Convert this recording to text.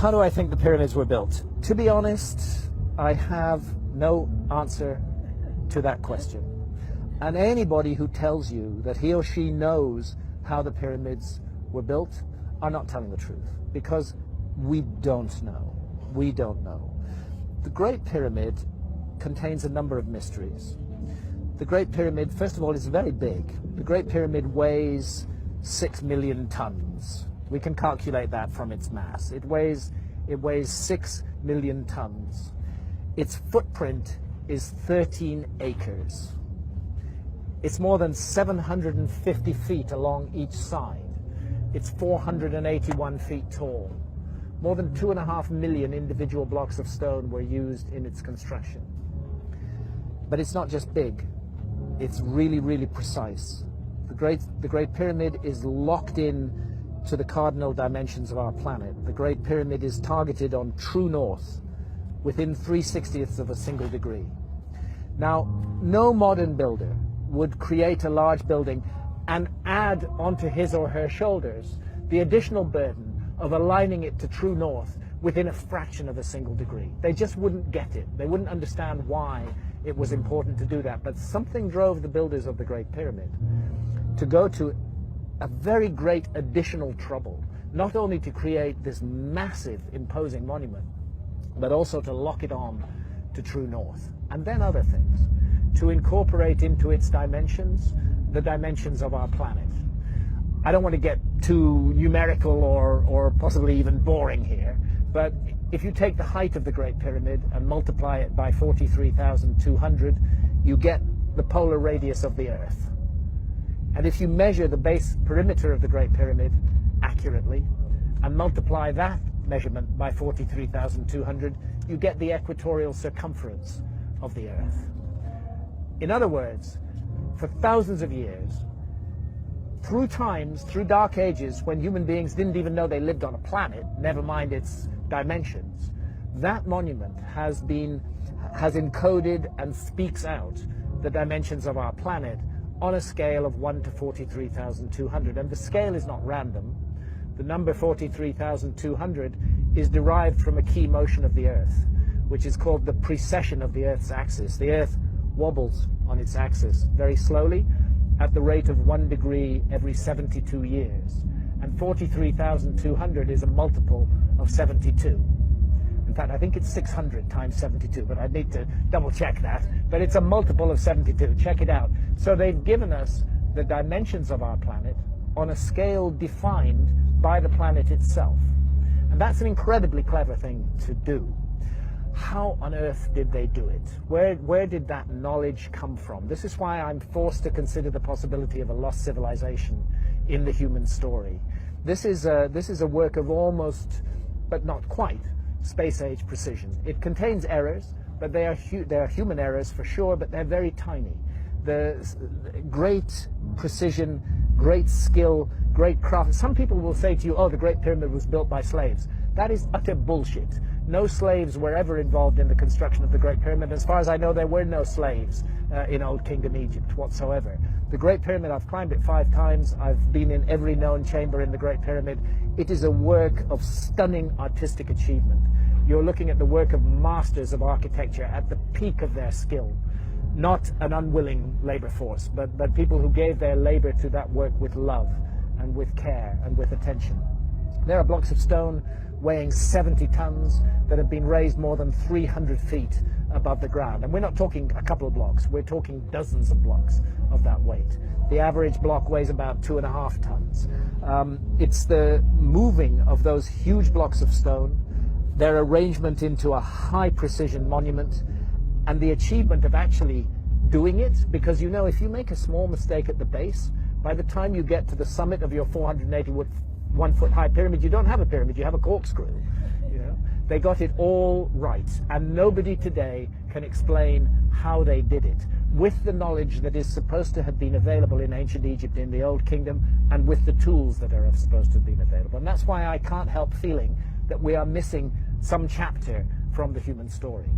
How do I think the pyramids were built? To be honest, I have no answer to that question. And anybody who tells you that he or she knows how the pyramids were built are not telling the truth, because we don't know. We don't know. The Great Pyramid contains a number of mysteries. The Great Pyramid, first of all, is very big. The Great Pyramid weighs 6 million tons. We can calculate that from its mass. It weighs 6 million tons. Its footprint is 13 acres. It's more than 750 feet along each side. It's 481 feet tall. More than 2.5 million individual blocks of stone were used in its construction. But it's not just big, it's really, really precise. The Great Pyramid is locked in to the cardinal dimensions of our planet. The Great Pyramid is targeted on true north within 3/60ths of a single degree. Now, no modern builder would create a large building and add onto his or her shoulders the additional burden of aligning it to true north within a fraction of a single degree. They just wouldn't get it. They wouldn't understand why it was important to do that. But something drove the builders of the Great Pyramid to go to a very great additional trouble, not only to create this massive, imposing monument, but also to lock it on to true north. And then other things, to incorporate into its dimensions the dimensions of our planet. I don't want to get too numerical or possibly even boring here, but if you take the height of the Great Pyramid and multiply it by 43,200, you get the polar radius of the Earth. And if you measure the base perimeter of the Great Pyramid accurately and multiply that measurement by 43,200, you get the equatorial circumference of the Earth. In other words, for thousands of years, through times, through dark ages, when human beings didn't even know they lived on a planet, never mind its dimensions, that monument has encoded and speaks out the dimensions of our planet on a scale of 1 to 43,200. And the scale is not random. The number 43,200 is derived from a key motion of the Earth, which is called the precession of the Earth's axis. The Earth wobbles on its axis very slowly at the rate of 1 degree every 72 years. And 43,200 is a multiple of 72. In fact, I think it's 600 times 72, but I need to double check that. But it's a multiple of 72. Check it out. So they've given us the dimensions of our planet on a scale defined by the planet itself. And that's an incredibly clever thing to do. How on earth did they do it? Where did that knowledge come from? This is why I'm forced to consider the possibility of a lost civilization in the human story. This is a work of almost, but not quite, space-age precision. It contains errors, but they are human errors for sure, but they're very tiny. The great precision, great skill, great craft. Some people will say to you, oh, the Great Pyramid was built by slaves. That is utter bullshit. No slaves were ever involved in the construction of the Great Pyramid. As far as I know, there were no slaves in Old Kingdom Egypt whatsoever. The Great Pyramid, I've climbed it 5 times. I've been in every known chamber in the Great Pyramid. It is a work of stunning artistic achievement. You're looking at the work of masters of architecture at the peak of their skill. Not an unwilling labor force, but people who gave their labor to that work with love and with care and with attention. There are blocks of stone weighing 70 tons that have been raised more than 300 feet above the ground. And we're not talking a couple of blocks, we're talking dozens of blocks of that weight. The average block weighs about 2.5 tons. It's the moving of those huge blocks of stone, their arrangement into a high precision monument, and the achievement of actually doing it, because you know if you make a small mistake at the base, by the time you get to the summit of your 481-foot high pyramid, you don't have a pyramid, you have a corkscrew. You know? They got it all right, and nobody today can explain how they did it, with the knowledge that is supposed to have been available in ancient Egypt, in the Old Kingdom, and with the tools that are supposed to have been available. And that's why I can't help feeling that we are missing some chapter from the human story.